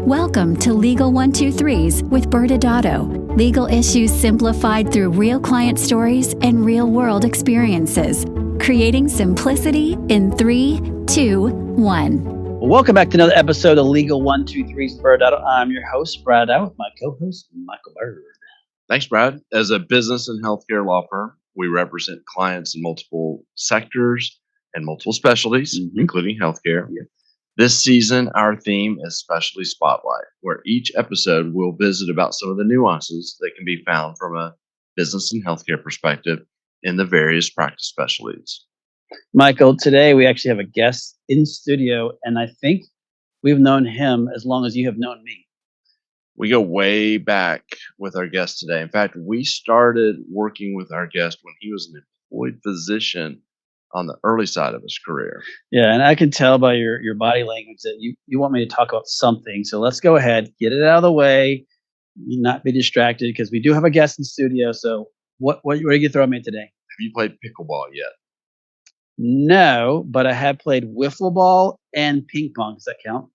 Welcome to Legal 123s with ByrdAdatto. Legal issues simplified through real client stories and real-world experiences. Creating simplicity in 3, 2, 1. Welcome back to another episode of Legal 123s with ByrdAdatto. I'm your host, ByrdAdatto, with my co-host, Michael Byrd. Thanks, Brad. As a business and healthcare law firm, we represent clients in multiple sectors and multiple specialties, including healthcare. Yeah. This season, our theme is Specialty Spotlight, where each episode will visit about some of the nuances that can be found from a business and healthcare perspective in the various practice specialties. Michael, today we actually have a guest in studio, and I think we've known him as long as you have known me. We go way back with our guest today. In fact, we started working with our guest when he was an employed physician on the early side of his career. Yeah, and I can tell by your body language that you want me to talk about something. So let's go ahead, get it out of the way, not be distracted, because we do have a guest in studio. So what are you throwing me today? Have you played pickleball yet? No, but I have played wiffle ball and ping pong. Does that count?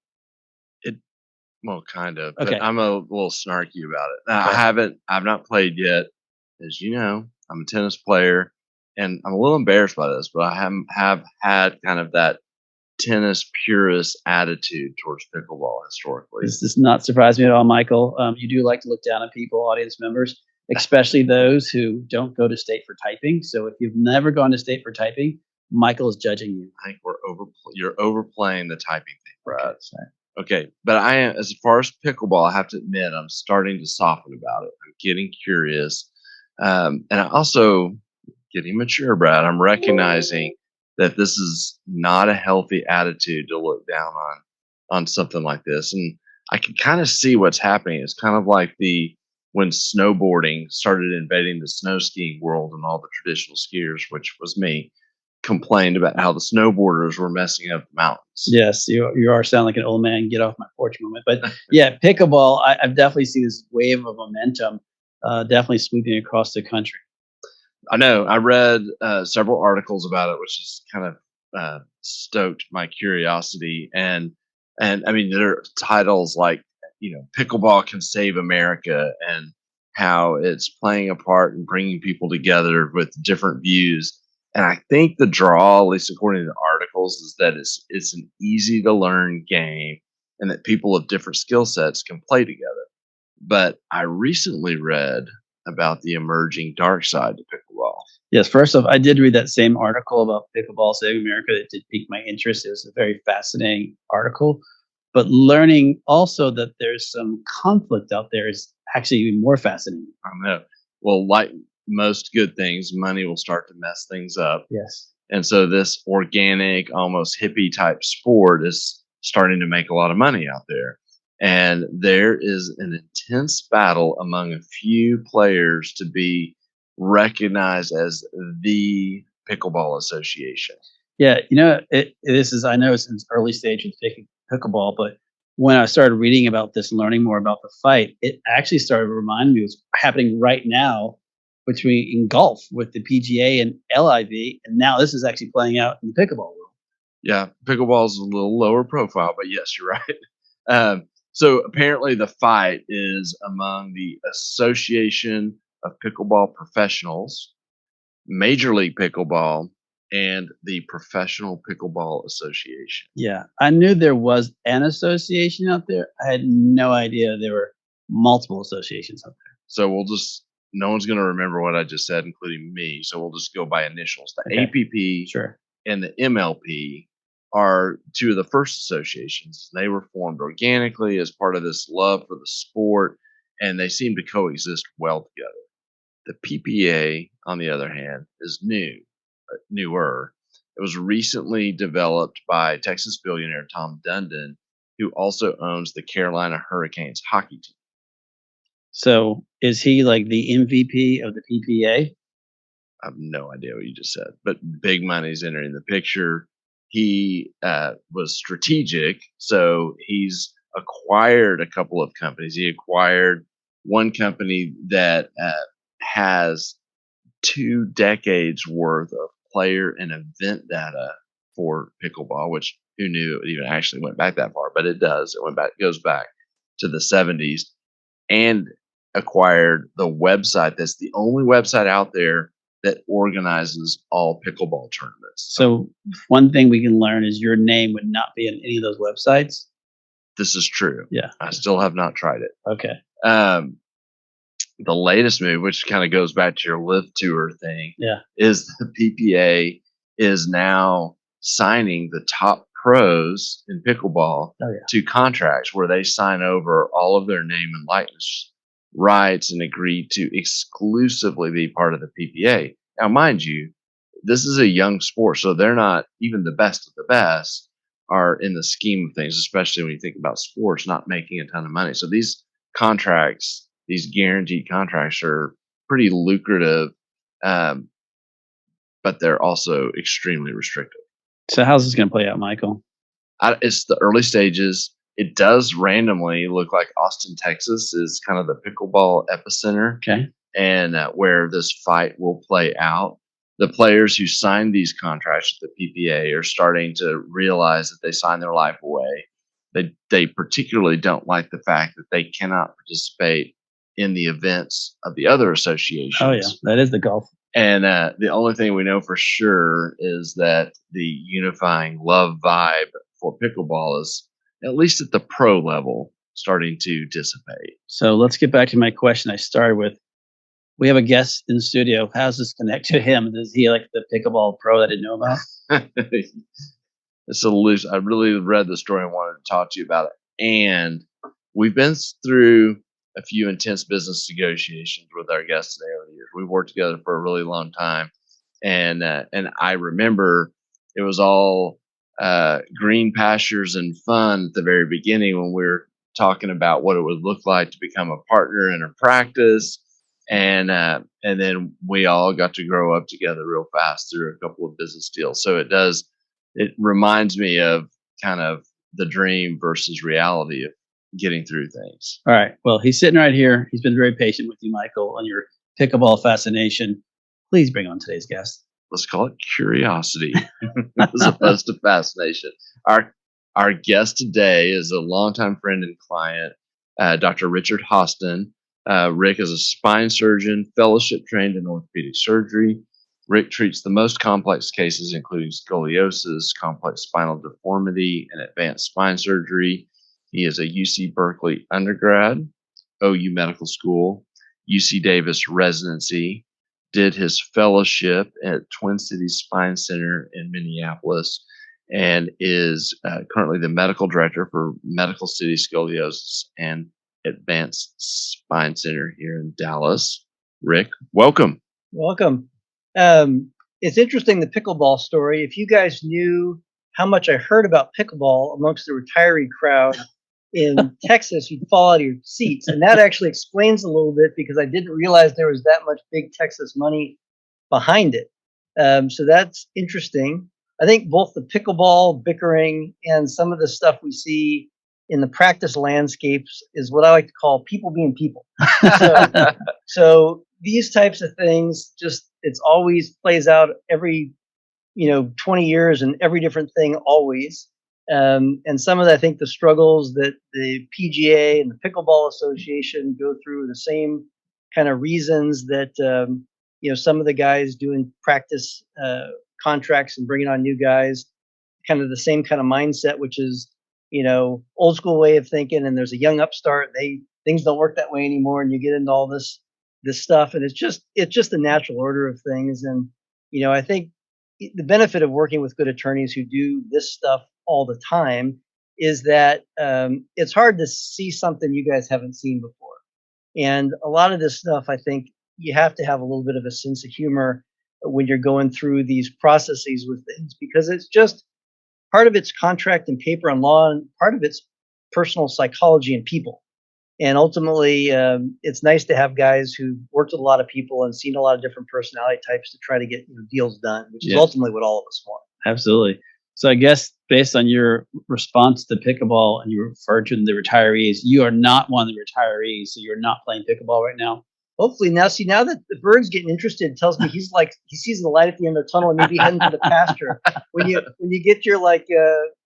Well, kind of. Okay. But I'm a little snarky about it. Now, Okay. I've not played yet. As you know, I'm a tennis player, and I'm a little embarrassed by this, but I have had kind of that tennis purist attitude towards pickleball historically. This does not surprise me at all, Michael. You do like to look down on people, audience members, especially those who don't go to state for typing. So if you've never gone to state for typing, Michael is judging you. I think you're overplaying the typing thing, Brad. Sorry. Okay, but I am, as far as pickleball, I have to admit I'm starting to soften about it. I'm getting curious, and I also getting mature, Brad. I'm recognizing that this is not a healthy attitude to look down on something like this, and I can kind of see what's happening. It's kind of like when snowboarding started invading the snow skiing world, and all the traditional skiers, which was me, complained about how the snowboarders were messing up the mountains. Yes, you are sounding like an old man, get off my porch moment. But yeah, pickleball, I've definitely seen this wave of momentum definitely sweeping across the country. I know. I read several articles about it, which has kind of stoked my curiosity. And I mean, there are titles like, Pickleball Can Save America, and how it's playing a part in bringing people together with different views. And I think the draw, at least according to the articles, is that it's an easy to learn game, and that people of different skill sets can play together. But I recently read about the emerging dark side to pickleball. Yes, first off, I did read that same article about Pickleball Saving America. That did pique my interest. It was a very fascinating article. But learning also that there's some conflict out there is actually even more fascinating. I know. Well, like most good things, money will start to mess things up. Yes. And so this organic, almost hippie type sport is starting to make a lot of money out there. And there is an intense battle among a few players to be recognized as the Pickleball Association. Yeah, I know it's in its early stage of pickleball, but when I started reading about this and learning more about the fight, it actually started to remind me what's happening right now in golf with the PGA and LIV, and now this is actually playing out in the pickleball world. Yeah, pickleball is a little lower profile, but yes, you're right. So apparently the fight is among the Association of Pickleball Professionals, Major League Pickleball, and the Professional Pickleball Association. Yeah, I knew there was an association out there. I had no idea there were multiple associations out there. So no one's going to remember what I just said, including me. So we'll just go by initials. The Okay. APP Sure. and the MLP are two of the first associations. They were formed organically as part of this love for the sport, and they seem to coexist well together. The PPA, on the other hand, is newer. It was recently developed by Texas billionaire Tom Dundon, who also owns the Carolina Hurricanes hockey team. So is he like the MVP of the PPA? I have no idea what you just said, but big money's entering the picture. He was strategic, so he's acquired a couple of companies. He acquired one company that has 2 decades worth of player and event data for pickleball, which who knew it even actually went back that far, but it does. Goes back. to the 70s and acquired the website that's the only website out there that organizes all pickleball tournaments. So one thing we can learn is your name would not be in any of those websites. This is true. Yeah. I still have not tried it. Okay. The latest move, which kind of goes back to your live tour thing, Yeah. is the PPA is now signing the top pros in pickleball to contracts where they sign over all of their name and likeness rights and agree to exclusively be part of the PPA. Now, mind you, this is a young sport, so they're not even the best of the best are in the scheme of things, especially when you think about sports not making a ton of money. So these contracts, these guaranteed contracts are pretty lucrative, but they're also extremely restrictive. So how's this going to play out, Michael? It's the early stages. It does randomly look like Austin, Texas is kind of the pickleball epicenter. Okay. And where this fight will play out. The players who signed these contracts with the PPA are starting to realize that they signed their life away. They particularly don't like the fact that they cannot participate in the events of the other associations. Oh, yeah. That is the golf. And the only thing we know for sure is that the unifying love vibe for pickleball is, at least at the pro level, starting to dissipate. So let's get back to my question I started with. We have a guest in the studio. How does this connect to him? Is he like the pickleball pro that I didn't know about? It's a loose. I really read the story and wanted to talk to you about it. And we've been through a few intense business negotiations with our guests today over the years. We've worked together for a really long time. And I remember it was all green pastures and fun at the very beginning when we were talking about what it would look like to become a partner in a practice. And then we all got to grow up together real fast through a couple of business deals. So it reminds me of kind of the dream versus reality of getting through things. All right. Well, he's sitting right here. He's been very patient with you, Michael, on your pickleball fascination. Please bring on today's guest. Let's call it curiosity as opposed to fascination. Our guest today is a longtime friend and client, Dr. Richard Hostin. Rick is a spine surgeon, fellowship trained in orthopedic surgery. Rick treats the most complex cases, including scoliosis, complex spinal deformity, and advanced spine surgery. He is a UC Berkeley undergrad, OU Medical School, UC Davis residency, did his fellowship at Twin Cities Spine Center in Minneapolis, and is currently the medical director for Medical City Scoliosis and Advanced Spine Center here in Dallas. Rick, welcome. Welcome. It's interesting, the pickleball story. If you guys knew how much I heard about pickleball amongst the retiree crowd in Texas, you'd fall out of your seats. And that actually explains a little bit, because I didn't realize there was that much big Texas money behind it. So that's interesting. I think both the pickleball bickering and some of the stuff we see in the practice landscapes is what I like to call people being people. So these types of things, it's always plays out every, 20 years and every different thing always. And some of the, I think the struggles that the PGA and the Pickleball Association go through are the same kind of reasons that, some of the guys doing practice contracts and bringing on new guys, kind of the same kind of mindset, which is, old school way of thinking. And there's a young upstart. Things don't work that way anymore. And you get into all this stuff. And it's just the natural order of things. And, I think the benefit of working with good attorneys who do this stuff all the time is that it's hard to see something you guys haven't seen before. And a lot of this stuff, I think you have to have a little bit of a sense of humor when you're going through these processes with things, because it's just part of it's contract and paper and law, and part of it's personal psychology and people. And ultimately, it's nice to have guys who've worked with a lot of people and seen a lot of different personality types to try to get deals done, which is ultimately what all of us want. Absolutely. So I guess based on your response to pickleball, and you referred to the retirees, you are not one of the retirees, so you're not playing pickleball right now. Hopefully now that the bird's getting interested, it tells me he sees the light at the end of the tunnel and maybe heading to the pasture. When you get your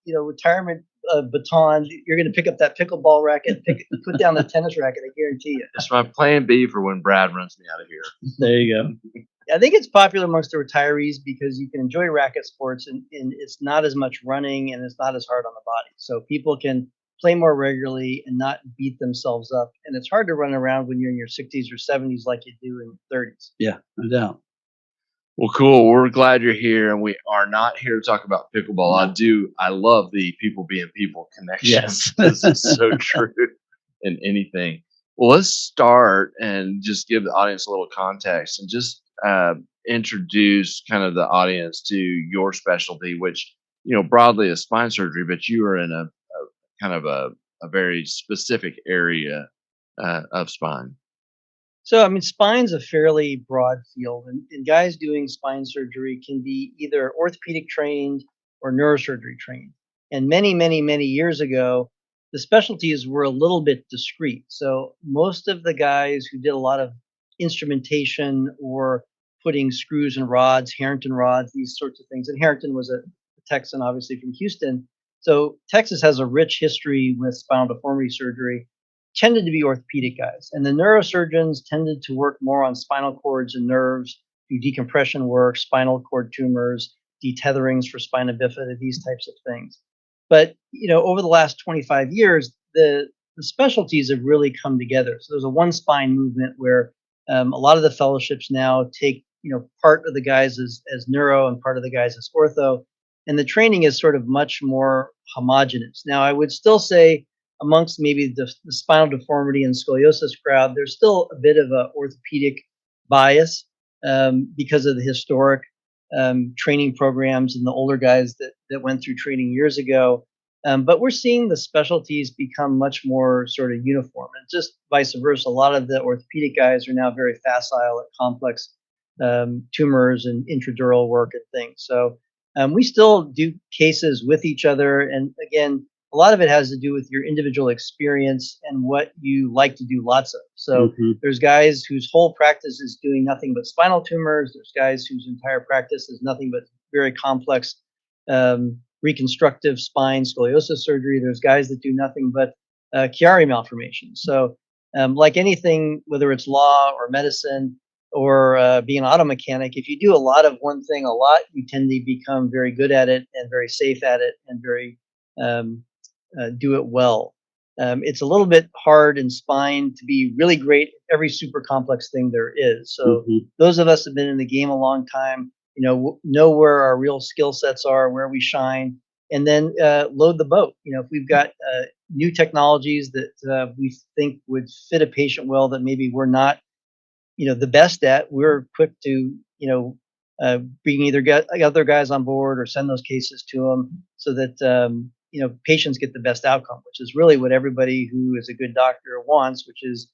retirement baton, you're going to pick up that pickleball racket, put down the tennis racket. I guarantee you. It's my plan B for when Brad runs me out of here. There you go. I think it's popular amongst the retirees because you can enjoy racket sports and it's not as much running and it's not as hard on the body. So people can play more regularly and not beat themselves up. And it's hard to run around when you're in your 60s or 70s like you do in your 30s. Yeah, no doubt. Well, cool. We're glad you're here, and we are not here to talk about pickleball. No. I love the people being people connection. Yes. This is so true in anything. Well, let's start and just give the audience a little context and just introduce kind of the audience to your specialty, which, broadly is spine surgery, but you are in a kind of a very specific area of spine. So, I mean, spine's a fairly broad field, and guys doing spine surgery can be either orthopedic trained or neurosurgery trained. And many, many, many years ago, the specialties were a little bit discrete. So most of the guys who did a lot of instrumentation or putting screws and rods, Harrington rods, these sorts of things. And Harrington was a Texan, obviously from Houston. So Texas has a rich history with spinal deformity surgery, tended to be orthopedic guys. And the neurosurgeons tended to work more on spinal cords and nerves, do decompression work, spinal cord tumors, detetherings for spina bifida, these types of things. But, over the last 25 years, the specialties have really come together. So there's a one spine movement where a lot of the fellowships now take, part of the guys as neuro and part of the guys as ortho. And the training is sort of much more homogenous. Now, I would still say amongst maybe the spinal deformity and scoliosis crowd, there's still a bit of an orthopedic bias because of the historic training programs and the older guys that went through training years ago. But we're seeing the specialties become much more sort of uniform, and just vice versa. A lot of the orthopedic guys are now very facile at complex tumors and intradural work and things. So we still do cases with each other. And again, a lot of it has to do with your individual experience and what you like to do lots of. So there's guys whose whole practice is doing nothing but spinal tumors. There's guys whose entire practice is nothing but very complex reconstructive spine scoliosis surgery. There's guys that do nothing but Chiari malformations. So like anything, whether it's law or medicine or being an auto mechanic, if you do a lot of one thing a lot, you tend to become very good at it and very safe at it and very do it well. It's a little bit hard in spine to be really great at every super complex thing there is. So those of us have been in the game a long time, know where our real skill sets are, where we shine, and then load the boat. If we've got new technologies that we think would fit a patient well that maybe we're not, the best at, we're quick to, bring either get other guys on board or send those cases to them so that patients get the best outcome, which is really what everybody who is a good doctor wants, which is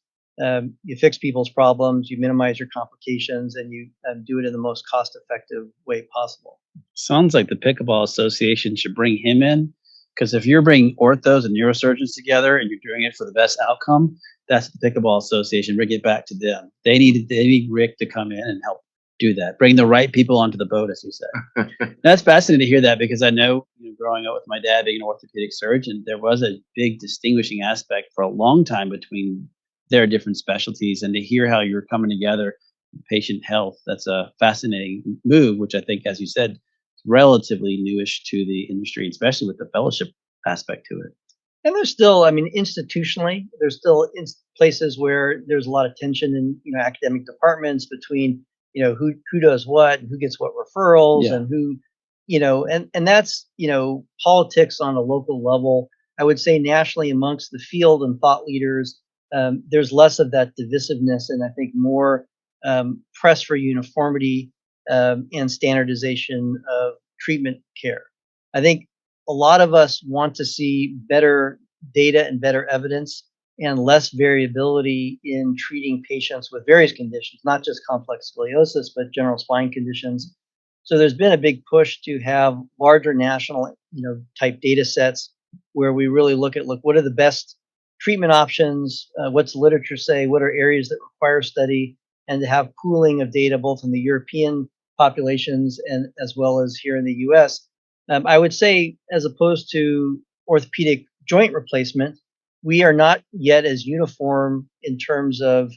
you fix people's problems, you minimize your complications, and you do it in the most cost-effective way possible. Sounds like the Pickleball Association should bring him in, because if you're bringing orthos and neurosurgeons together and you're doing it for the best outcome, that's the Pickleball Association. Bring it back to them. They need Rick to come in and help do that. Bring the right people onto the boat, as you said. That's fascinating to hear that, because I know, growing up with my dad being an orthopedic surgeon, there was a big distinguishing aspect for a long time between their different specialties, and to hear how you're coming together, patient health, that's a fascinating move, which I think, as you said, is relatively newish to the industry, especially with the fellowship aspect to it. And there's still, institutionally, there's still places where there's a lot of tension in, academic departments between, who does what, and who gets what referrals, and who, and that's, politics on a local level. I would say nationally amongst the field and thought leaders, there's less of that divisiveness, and I think more press for uniformity and standardization of treatment care. I think a lot of us want to see better data and better evidence and less variability in treating patients with various conditions, not just complex scoliosis, but general spine conditions. So there's been a big push to have larger national, type data sets where we really look at, what are the best treatment options, what's the literature say, what are areas that require study, and to have pooling of data both in the European populations and as well as here in the US. I would say, as opposed to orthopedic joint replacement, we are not yet as uniform in terms of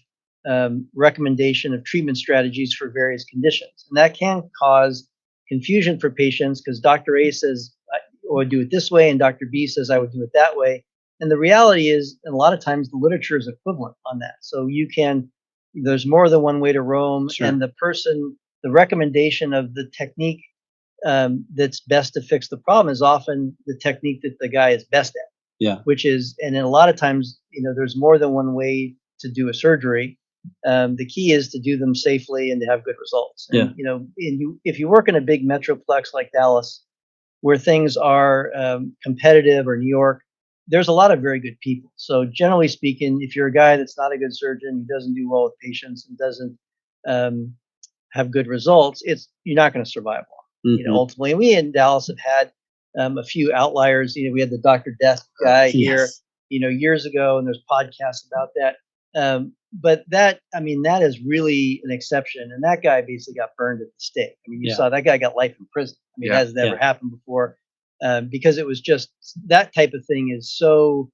recommendation of treatment strategies for various conditions. And that can cause confusion for patients because Dr. A says, I would do it this way, and Dr. B says, I would do it that way. And the reality is, and a lot of times the literature is equivalent on that. So there's more than one way to roam. Sure. And the recommendation of the technique that's best to fix the problem is often the technique that the guy is best at. Yeah. And in a lot of times, there's more than one way to do a surgery. The key is to do them safely and to have good results. And, if you work in a big metroplex like Dallas, where things are competitive, or New York, there's a lot of very good people. So generally speaking, if you're a guy that's not a good surgeon, who doesn't do well with patients and doesn't have good results, you're not going to survive long. Mm-hmm. Ultimately, and we in Dallas have had a few outliers. We had the Dr. Death guy here, years ago, and there's podcasts about that. But that is really an exception. And that guy basically got burned at the stake. You saw that guy got life in prison. It has never happened before, because it was just that type of thing is so.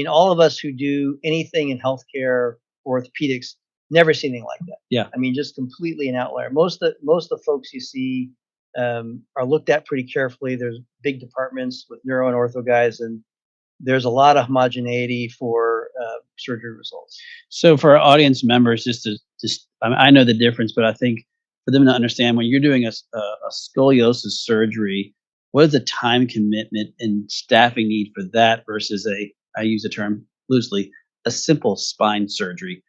All of us who do anything in healthcare or orthopedics never see anything like that. Yeah. Just completely an outlier. Most of the folks you see are looked at pretty carefully. There's big departments with neuro and ortho guys, and there's a lot of homogeneity for surgery results. So for our audience members, I know the difference, but I think for them to understand, when you're doing a scoliosis surgery, what is the time commitment and staffing need for that versus I use the term loosely, a simple spine surgery,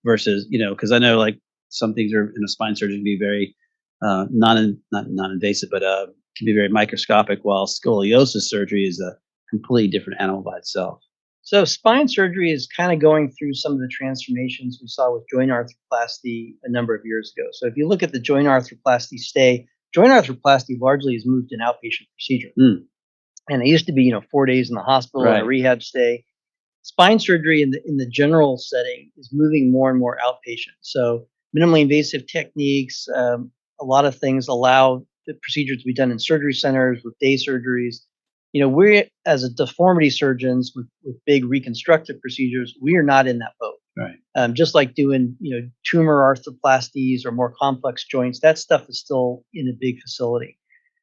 versus, because I know like some things are in a spine surgery can be very not non-invasive, but can be very microscopic, while scoliosis surgery is a completely different animal by itself. So spine surgery is kind of going through some of the transformations we saw with joint arthroplasty a number of years ago. So if you look at the joint arthroplasty joint arthroplasty largely has moved to an outpatient procedure. And it used to be, 4 days in the hospital and a rehab stay. Spine surgery in the general setting is moving more and more outpatient. So minimally invasive techniques, a lot of things allow the procedure to be done in surgery centers with day surgeries. We're, as a deformity surgeons with big reconstructive procedures, we are not in that boat. Right. Just like doing, tumor arthroplasties or more complex joints, that stuff is still in a big facility.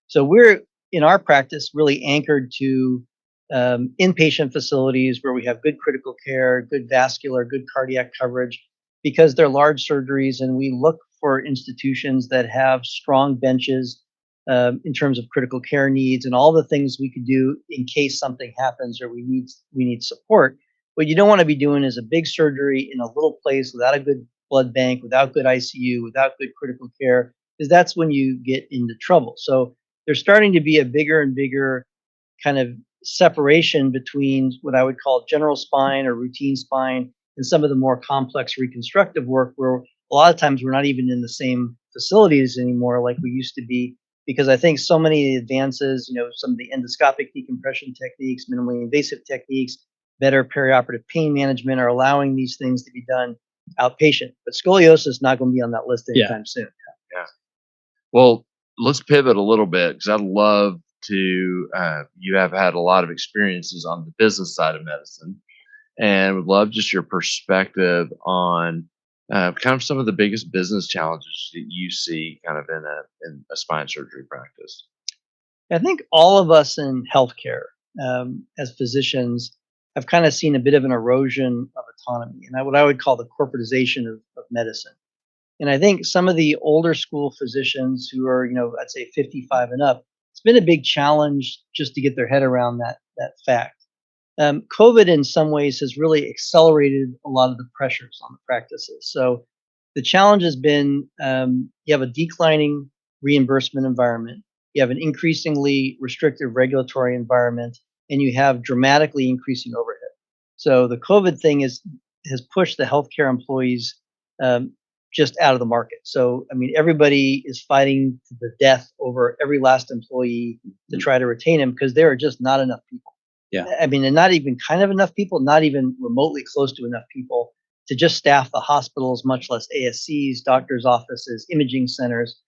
So we're, in our practice, really anchored to inpatient facilities where we have good critical care, good vascular, good cardiac coverage, because they're large surgeries, and we look for institutions that have strong benches in terms of critical care needs and all the things we could do in case something happens or we need support. What you don't want to be doing is a big surgery in a little place without a good blood bank, without good ICU, without good critical care, because that's when you get into trouble. So there's starting to be a bigger and bigger kind of separation between what I would call general spine or routine spine and some of the more complex reconstructive work, where a lot of times we're not even in the same facilities anymore like we used to be. Because I think so many advances, some of the endoscopic decompression techniques, minimally invasive techniques, better perioperative pain management are allowing these things to be done outpatient. But scoliosis is not going to be on that list anytime soon. Yeah. Well, let's pivot a little bit, because I'd love to, you have had a lot of experiences on the business side of medicine, and would love just your perspective on kind of some of the biggest business challenges that you see kind of in a spine surgery practice. I think all of us in healthcare, as physicians, have kind of seen a bit of an erosion of autonomy, and what I would call the corporatization of medicine. And I think some of the older school physicians who are, I'd say 55 and up, it's been a big challenge just to get their head around that fact. COVID in some ways has really accelerated a lot of the pressures on the practices. So the challenge has been, you have a declining reimbursement environment, you have an increasingly restrictive regulatory environment, and you have dramatically increasing overhead. So the COVID thing has pushed the healthcare employees just out of the market. So, everybody is fighting to the death over every last employee to try to retain them, because there are just not enough people. Yeah. And not even kind of enough people, not even remotely close to enough people to just staff the hospitals, much less ASCs, doctors' offices, imaging centers.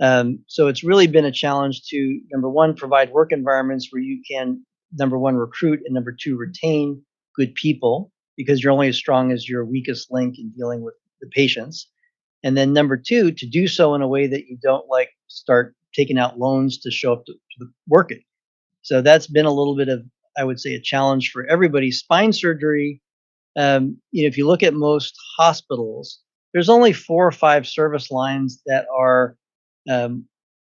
So it's really been a challenge to, number one, provide work environments where you can number one, recruit, and number two, retain good people, because you're only as strong as your weakest link in dealing with the patients. And then number two, to do so in a way that you don't like start taking out loans to show up to work it. So that's been a little bit of, I would say, a challenge for everybody. Spine surgery, if you look at most hospitals, there's only 4 or 5 service lines that are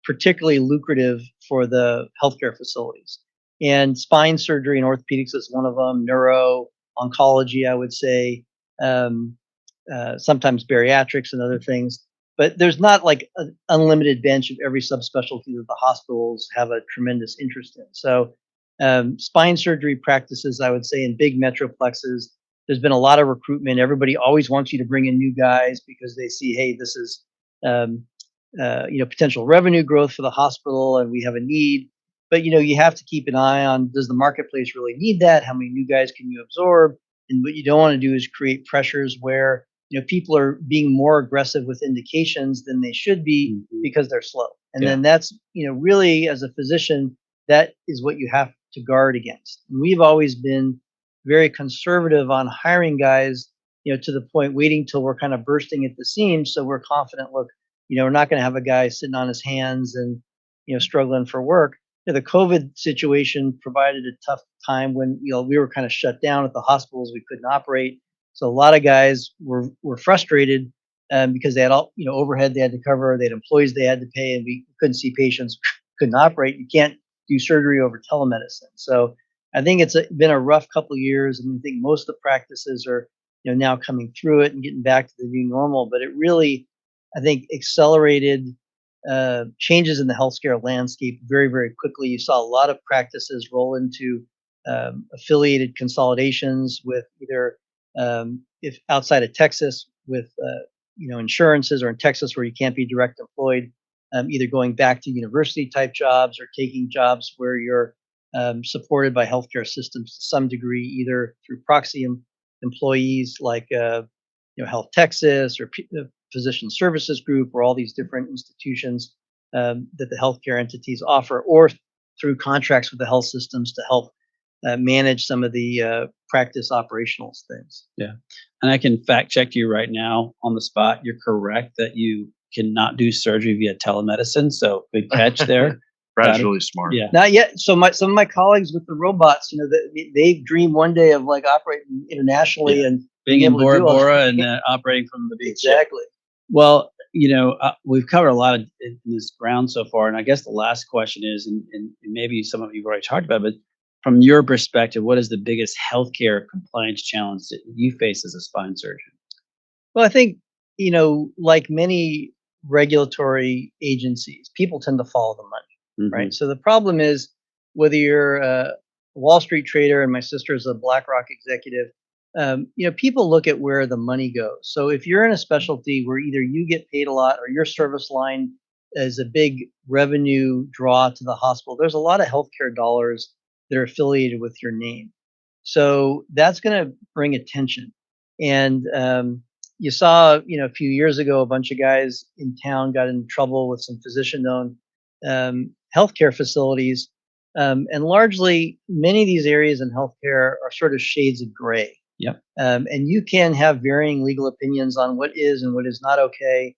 particularly lucrative for the healthcare facilities. And spine surgery and orthopedics is one of them. Neuro, oncology, I would say, sometimes bariatrics and other things. But there's not like an unlimited bench of every subspecialty that the hospitals have a tremendous interest in. So spine surgery practices, I would say, in big metroplexes, there's been a lot of recruitment. Everybody always wants you to bring in new guys because they see, hey, this is potential revenue growth for the hospital, and we have a need. But you have to keep an eye on, does the marketplace really need that? How many new guys can you absorb? And what you don't want to do is create pressures where people are being more aggressive with indications than they should be because they're slow. And then that's really, as a physician, that is what you have to guard against. And we've always been very conservative on hiring guys, to the point waiting till we're kind of bursting at the seams, so we're confident. Look, we're not going to have a guy sitting on his hands and struggling for work. The COVID situation provided a tough time when we were kind of shut down at the hospitals. We couldn't operate, so a lot of guys were frustrated because they had all overhead they had to cover, they had employees they had to pay, and we couldn't see patients, couldn't operate. You can't do surgery over telemedicine. So I think it's been a rough couple of years. I think most of the practices are now coming through it and getting back to the new normal. But it really, I think, accelerated changes in the healthcare landscape very, very quickly. You saw a lot of practices roll into affiliated consolidations with either, if outside of Texas, with insurances, or in Texas where you can't be direct employed, either going back to university type jobs or taking jobs where you're supported by healthcare systems to some degree, either through proxy employees like Health Texas or Physician Services Group, or all these different institutions that the healthcare entities offer, or through contracts with the health systems to help manage some of the practice operational things. Yeah. And I can fact check you right now on the spot. You're correct that you cannot do surgery via telemedicine. So good catch there. Brad's really smart. Yeah. Not yet. So some of my colleagues with the robots, they dream one day of like operating internationally and being in able to do Bora all Bora that. and operating from the beach. Exactly. Well, we've covered a lot of this ground so far, and I guess the last question is, and maybe some of you've already talked about, but from your perspective, what is the biggest healthcare compliance challenge that you face as a spine surgeon? Well, I think, like many regulatory agencies, people tend to follow the money, right? So the problem is, whether you're a Wall Street trader, and my sister is a BlackRock executive, people look at where the money goes. So if you're in a specialty where either you get paid a lot or your service line is a big revenue draw to the hospital, there's a lot of healthcare dollars that are affiliated with your name. So that's going to bring attention. And you saw, a few years ago, a bunch of guys in town got in trouble with some physician-owned healthcare facilities. And largely, many of these areas in healthcare are sort of shades of gray. Yep. And you can have varying legal opinions on what is and what is not okay.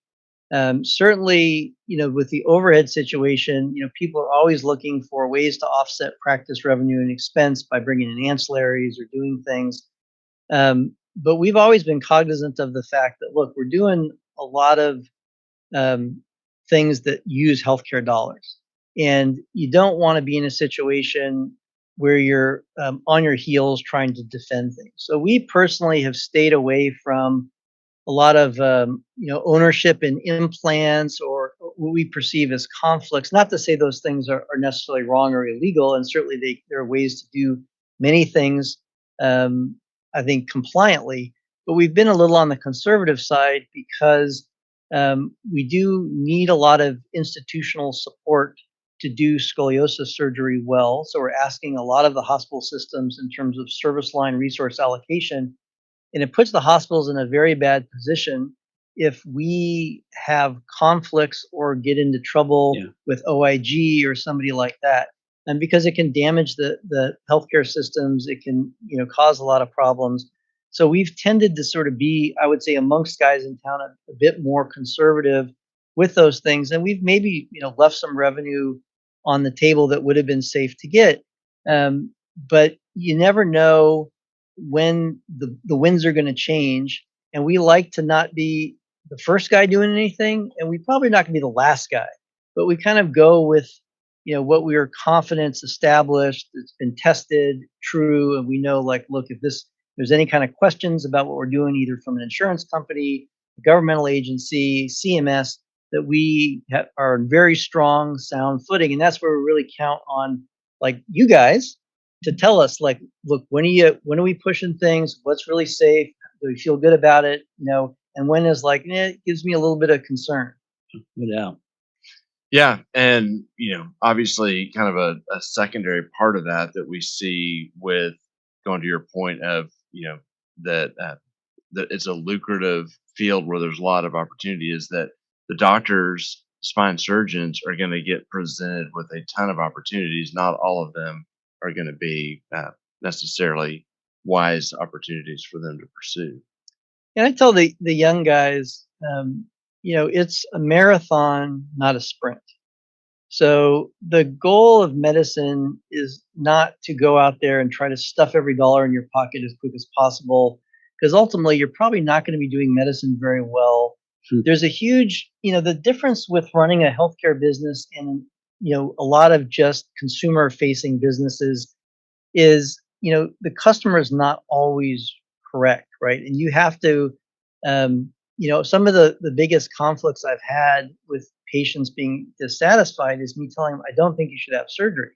Certainly, with the overhead situation, people are always looking for ways to offset practice revenue and expense by bringing in ancillaries or doing things. But we've always been cognizant of the fact that, look, we're doing a lot of things that use healthcare dollars. And you don't want to be in a situation where you're on your heels trying to defend things. So we personally have stayed away from a lot of ownership in implants or what we perceive as conflicts. Not to say those things are necessarily wrong or illegal, and certainly there are ways to do many things, I think, compliantly. But we've been a little on the conservative side because we do need a lot of institutional support to do scoliosis surgery well. So we're asking a lot of the hospital systems in terms of service line resource allocation. And it puts the hospitals in a very bad position if we have conflicts or get into trouble with OIG or somebody like that. and because it can damage the healthcare systems, it can cause a lot of problems. So we've tended to sort of be, I would say, amongst guys in town, a bit more conservative with those things, and we've maybe left some revenue on the table that would have been safe to get. But you never know when the winds are going to change, and we like to not be the first guy doing anything, and we're probably not going to be the last guy. But we kind of go with what we are confident established, it's been tested, true, and we know, like, look, if there's any kind of questions about what we're doing, either from an insurance company, a governmental agency, CMS, that we are in very strong, sound footing. And that's where we really count on, like, you guys to tell us, like, look, when are we pushing things? What's really safe? Do we feel good about it? And when is like, it gives me a little bit of concern. No doubt. Yeah. And, obviously kind of a secondary part of that we see with going to your point of, that it's a lucrative field where there's a lot of opportunity, is that the doctors, spine surgeons, are going to get presented with a ton of opportunities. Not all of them are going to be necessarily wise opportunities for them to pursue. And I tell the young guys, it's a marathon, not a sprint. So the goal of medicine is not to go out there and try to stuff every dollar in your pocket as quick as possible, because ultimately you're probably not going to be doing medicine very well. There's a huge, the difference with running a healthcare business and, a lot of just consumer facing businesses is, the customer is not always correct, right? And you have to, some of the biggest conflicts I've had with patients being dissatisfied is me telling them, I don't think you should have surgery,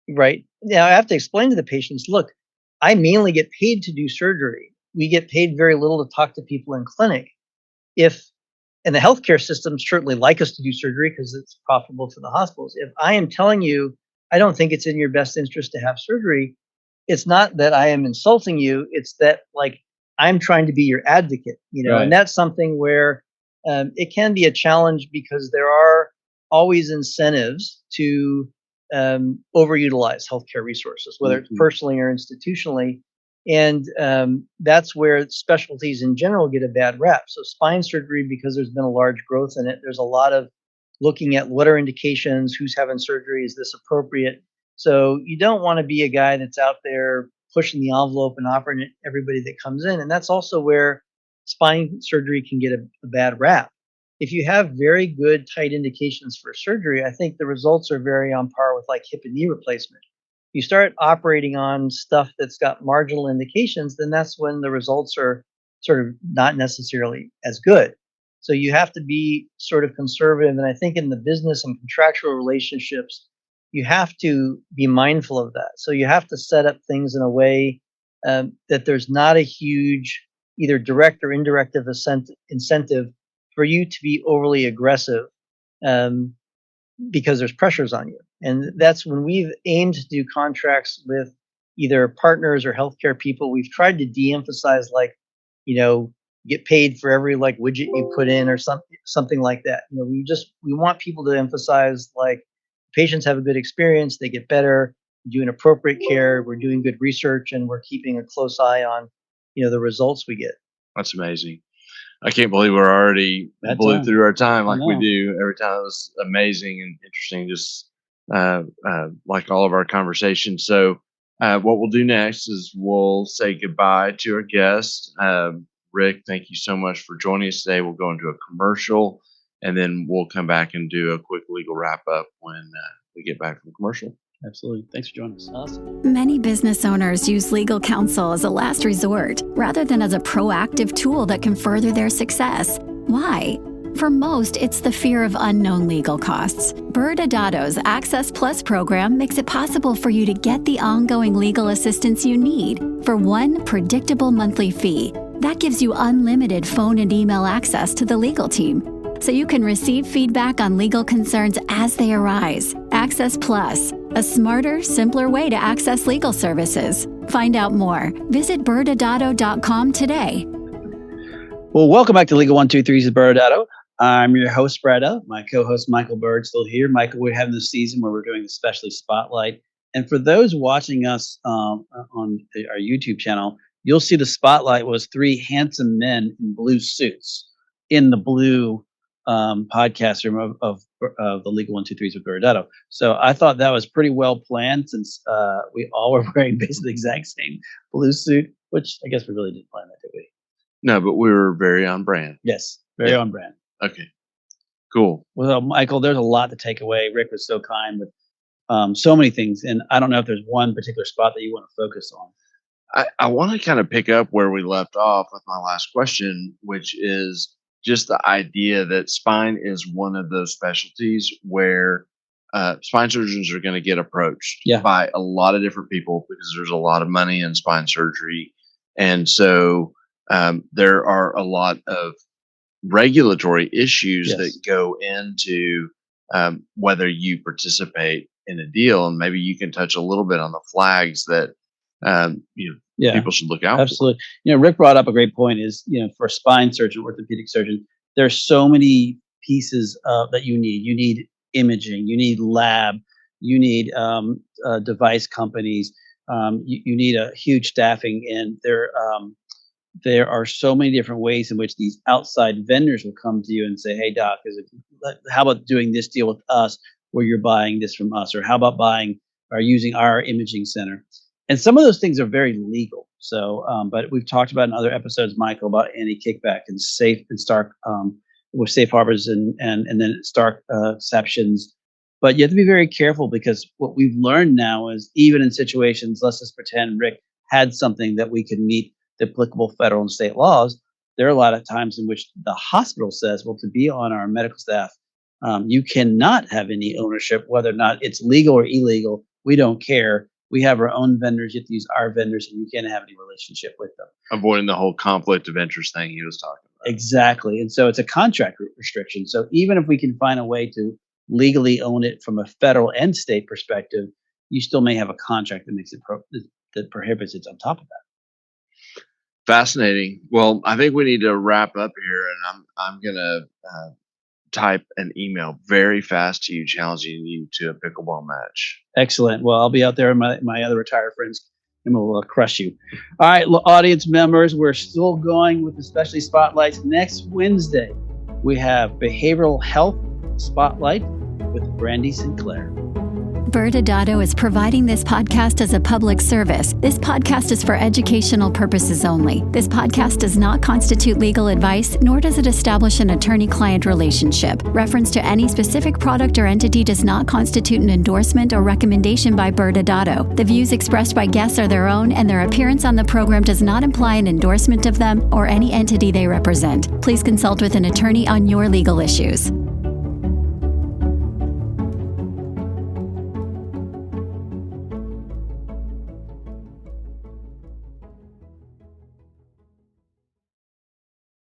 right? Now I have to explain to the patients, look, I mainly get paid to do surgery. We get paid very little to talk to people in clinic. And the healthcare systems certainly like us to do surgery because it's profitable for the hospitals. If I am telling you, I don't think it's in your best interest to have surgery, it's not that I am insulting you. It's that, like, I'm trying to be your advocate, Right. And that's something where it can be a challenge because there are always incentives to overutilize healthcare resources, whether it's personally or institutionally. And that's where specialties in general get a bad rap. So spine surgery, because there's been a large growth in it, there's a lot of looking at what are indications, who's having surgery, is this appropriate? So you don't want to be a guy that's out there pushing the envelope and offering everybody that comes in. And that's also where spine surgery can get a bad rap. If you have very good, tight indications for surgery, I think the results are very on par with, like, hip and knee replacement. You start operating on stuff that's got marginal indications, then that's when the results are sort of not necessarily as good. So you have to be sort of conservative. And I think in the business and contractual relationships, you have to be mindful of that. So you have to set up things in a way that there's not a huge either direct or indirect incentive for you to be overly aggressive because there's pressures on you. And that's when we've aimed to do contracts with either partners or healthcare people. We've tried to de-emphasize, like, get paid for every, like, widget you put in or something like that. We want people to emphasize, like, patients have a good experience, they get better, doing appropriate care, we're doing good research, and we're keeping a close eye on, the results we get. That's amazing. I can't believe we're already blew through our time like we do every time. It was amazing and interesting, just like all of our conversations. So what we'll do next is we'll say goodbye to our guest. Rick, thank you so much for joining us today. We'll go into a commercial, and then we'll come back and do a quick legal wrap up when we get back from commercial. Absolutely. Thanks for joining us. Awesome. Many business owners use legal counsel as a last resort rather than as a proactive tool that can further their success. Why? For most, it's the fear of unknown legal costs. ByrdAdatto's Access Plus program makes it possible for you to get the ongoing legal assistance you need for one predictable monthly fee. That gives you unlimited phone and email access to the legal team, so you can receive feedback on legal concerns as they arise. Access Plus, a smarter, simpler way to access legal services. Find out more. Visit ByrdAdatto.com today. Well, welcome back to Legal 123's ByrdAdatto. I'm your host, ByrdAdatto. My co-host, Michael Byrd, still here. Michael, we're having this season where we're doing the Specialty Spotlight. And for those watching us on our YouTube channel, you'll see the spotlight was three handsome men in blue suits in the blue podcast room of the Legal 123s with ByrdAdatto. So I thought that was pretty well planned since we all were wearing basically the exact same blue suit, which I guess we really didn't plan that, did we? No, but we were very on brand. Yes, very on brand. Okay, cool. Well, Michael, there's a lot to take away. Rick was so kind with so many things, and I don't know if there's one particular spot that you want to focus on. I want to kind of pick up where we left off with my last question, which is just the idea that spine is one of those specialties where spine surgeons are going to get approached by a lot of different people because there's a lot of money in spine surgery. And so there are a lot of regulatory issues that go into whether you participate in a deal. And maybe you can touch a little bit on the flags that people should look out for. Rick brought up a great point is, for a spine surgeon, orthopedic surgeon, there's so many pieces that you need. You need imaging, you need lab, you need device companies, you need a huge staffing, and there are so many different ways in which these outside vendors will come to you and say, hey, doc, how about doing this deal with us where you're buying this from us? Or how about buying or using our imaging center? And some of those things are very legal. So, but we've talked about in other episodes, Michael, about anti-kickback and safe and stark with safe harbors and then stark exceptions. But you have to be very careful because what we've learned now is even in situations, let's just pretend Rick had something that we could meet the applicable federal and state laws. There are a lot of times in which the hospital says, well, to be on our medical staff, you cannot have any ownership, whether or not it's legal or illegal. We don't care. We have our own vendors. You have to use our vendors, and you can't have any relationship with them. Avoiding the whole conflict of interest thing he was talking about. Exactly. And so it's a contract restriction. So even if we can find a way to legally own it from a federal and state perspective, you still may have a contract that makes it that prohibits it on top of that. Fascinating. Well, I think we need to wrap up here, and I'm gonna type an email very fast to you, challenging you to a pickleball match. Excellent. Well, I'll be out there with my other retired friends, and we'll crush you. All right, audience members, we're still going with the Specialty Spotlights. Next Wednesday, we have Behavioral Health Spotlight with Brandy Sinclair. ByrdAdatto is providing this podcast as a public service. This podcast is for educational purposes only. This podcast does not constitute legal advice, nor does it establish an attorney-client relationship. Reference to any specific product or entity does not constitute an endorsement or recommendation by ByrdAdatto. The views expressed by guests are their own, and their appearance on the program does not imply an endorsement of them or any entity they represent. Please consult with an attorney on your legal issues.